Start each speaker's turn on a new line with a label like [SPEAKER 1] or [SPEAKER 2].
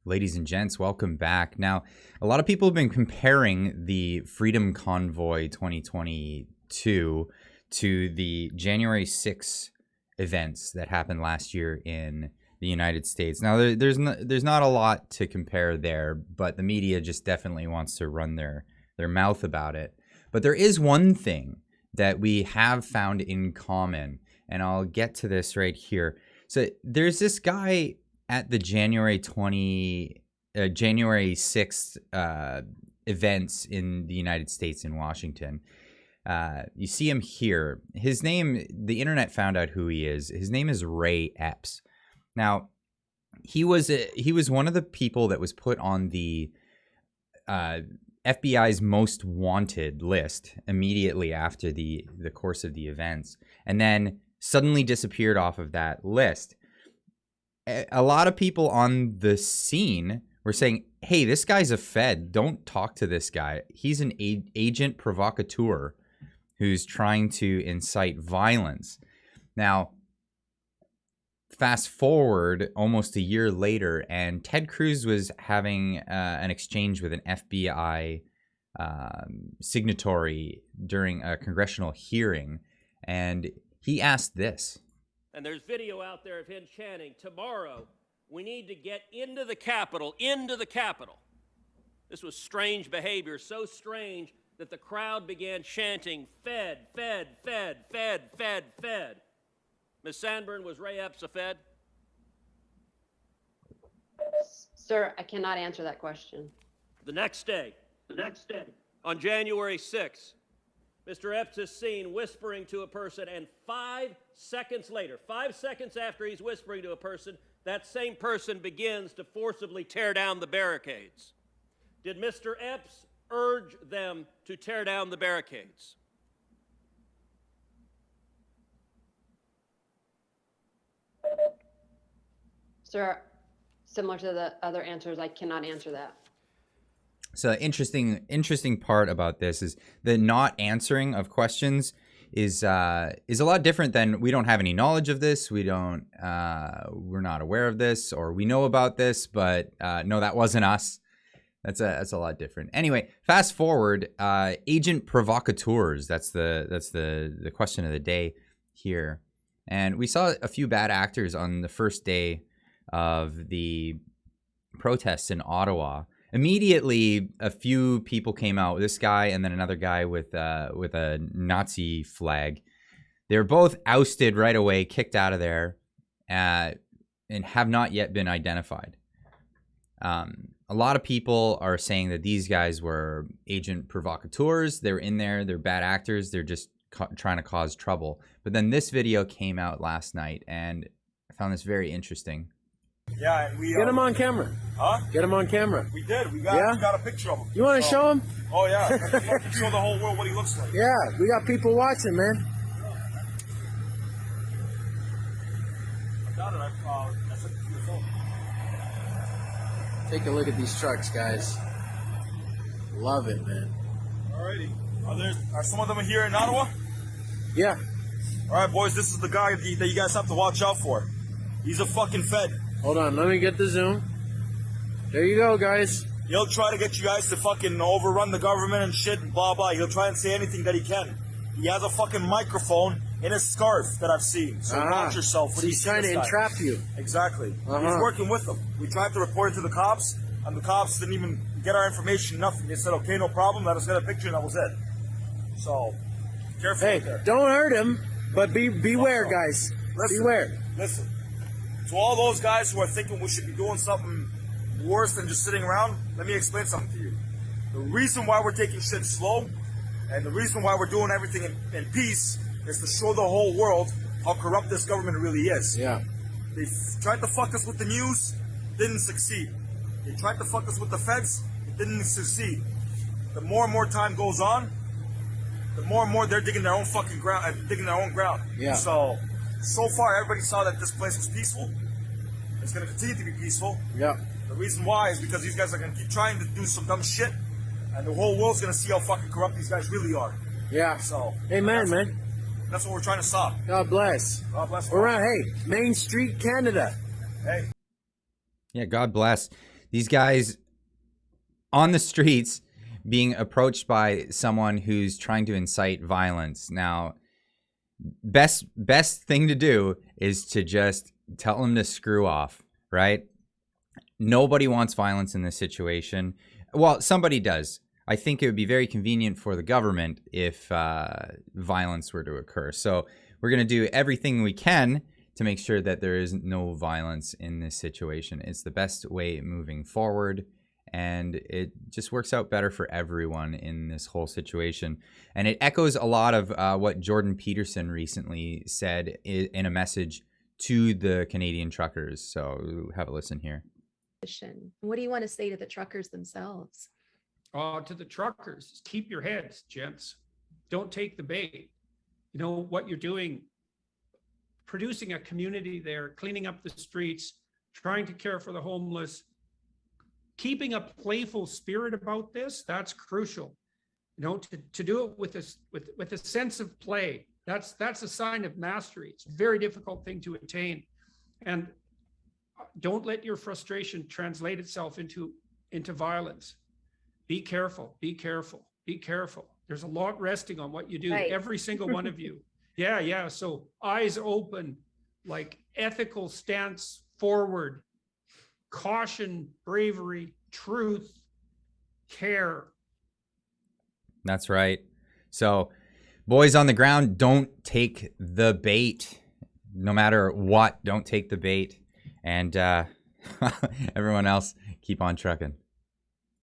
[SPEAKER 1] Ladies and gents, welcome back. Now, a lot of people have been comparing the Freedom Convoy 2022 to the January 6th events that happened last year in the United States. Now, there's not a lot to compare there, but the media just definitely wants to run their mouth about it. But there is one thing that we have found in common, and I'll get to this right here. So there's this guy at the January 6th events in the United States in Washington. You see him here. His name, the internet found out who he is. His name is Ray Epps. Now, he was one of the people that was put on the FBI's most wanted list immediately after the course of the events, and then suddenly disappeared off of that list. A lot of people on the scene were saying, hey, this guy's a Fed. Don't talk to this guy. He's an agent provocateur who's trying to incite violence. Now, fast forward almost a year later, and Ted Cruz was having an exchange with an FBI signatory during a congressional hearing, and he asked this.
[SPEAKER 2] And there's video out there of him chanting, tomorrow we need to get into the Capitol, into the Capitol. This was strange behavior, so strange that the crowd began chanting, Fed, Fed, Fed, Fed, Fed, Fed. Ms. Sandburn, was Ray Epps a Fed?
[SPEAKER 3] Sir, I cannot answer that question.
[SPEAKER 2] The next day, on January 6th, Mr. Epps is seen whispering to a person, and 5 seconds later, 5 seconds after he's whispering to a person, that same person begins to forcibly tear down the barricades. Did Mr. Epps urge them to tear down the barricades?
[SPEAKER 3] Sir, similar to the other answers, I cannot answer that.
[SPEAKER 1] So interesting part about this is the not answering of questions is a lot different than we don't have any knowledge of this, we're not aware of this, or we know about this, but no, that wasn't us. That's a lot different. Anyway, fast forward, agent provocateurs. That's the question of the day here, and we saw a few bad actors on the first day of the protests in Ottawa. Immediately, a few people came out. This guy and then another guy with a Nazi flag. They were both ousted right away, kicked out of there, and have not yet been identified. A lot of people are saying that these guys were agent provocateurs. They're in there. They're bad actors. They're just trying to cause trouble. But then this video came out last night, and I found this very interesting.
[SPEAKER 4] Yeah, and we
[SPEAKER 5] get him on camera.
[SPEAKER 4] Huh?
[SPEAKER 5] Get him on camera.
[SPEAKER 4] We did. We got a picture of him.
[SPEAKER 5] You want to show him?
[SPEAKER 4] Oh yeah. Show the whole world what he looks like.
[SPEAKER 5] Yeah, we got people watching, man.
[SPEAKER 4] I got it. I sent it to your phone.
[SPEAKER 5] Take a look at these trucks, guys. Love it, man.
[SPEAKER 4] Alrighty. Are some of them here in Ottawa?
[SPEAKER 5] Yeah.
[SPEAKER 4] All right, boys. This is the guy that you guys have to watch out for. He's a fucking Fed.
[SPEAKER 5] Hold on, let me get the zoom. There you go, guys.
[SPEAKER 4] He'll try to get you guys to fucking overrun the government and shit and blah, blah. He'll try and say anything that he can. He has a fucking microphone in his scarf that I've seen. So watch yourself.
[SPEAKER 5] So he's trying to entrap you.
[SPEAKER 4] Exactly. He's working with them. We tried to report it to the cops, and the cops didn't even get our information, nothing. They said, okay, no problem. Let us get a picture, and that was it. So, careful
[SPEAKER 5] hey,
[SPEAKER 4] there.
[SPEAKER 5] Don't hurt him, but beware, guys. Beware.
[SPEAKER 4] Listen. To all those guys who are thinking we should be doing something worse than just sitting around, let me explain something to you. The reason why we're taking shit slow, and the reason why we're doing everything in peace, is to show the whole world how corrupt this government really is.
[SPEAKER 5] Yeah.
[SPEAKER 4] They tried to fuck us with the news, didn't succeed. They tried to fuck us with the feds, it didn't succeed. The more and more time goes on, the more and more they're digging their own fucking ground, digging their own ground.
[SPEAKER 5] Yeah.
[SPEAKER 4] So far, everybody saw that this place was peaceful. It's going to continue to be peaceful.
[SPEAKER 5] Yeah.
[SPEAKER 4] The reason why is because these guys are going to keep trying to do some dumb shit, and the whole world's going to see how fucking corrupt these guys really are.
[SPEAKER 5] Yeah.
[SPEAKER 4] So.
[SPEAKER 5] Amen, man.
[SPEAKER 4] That's what we're trying to stop.
[SPEAKER 5] God bless.
[SPEAKER 4] God bless.
[SPEAKER 5] We're around, hey, Main Street, Canada.
[SPEAKER 4] Hey.
[SPEAKER 1] Yeah, God bless. these guys on the streets being approached by someone who's trying to incite violence. Now, best thing to do is to just tell them to screw off, right? Nobody wants violence in this situation. Well, somebody does. I think it would be very convenient for the government if violence were to occur. So we're going to do everything we can to make sure that there is no violence in this situation. It's the best way moving forward, and it just works out better for everyone in this whole situation. And it echoes a lot of what Jordan Peterson recently said in a message to the Canadian truckers. So have a listen here.
[SPEAKER 6] What do you want to say to the truckers themselves?
[SPEAKER 7] To the truckers, keep your heads, gents. Don't take the bait. You know what you're doing, producing a community there, cleaning up the streets, trying to care for the homeless, keeping a playful spirit about this, that's crucial. You know, to do it with a sense of play, that's a sign of mastery. It's a very difficult thing to attain. And don't let your frustration translate itself into violence. Be careful, be careful, be careful. There's a lot resting on what you do,
[SPEAKER 6] Right.
[SPEAKER 7] every single one of you. Yeah. So eyes open, like ethical stance forward, caution, bravery, truth, care.
[SPEAKER 1] That's right. So, boys on the ground, don't take the bait. No matter what, don't take the bait. And everyone else, keep on trucking.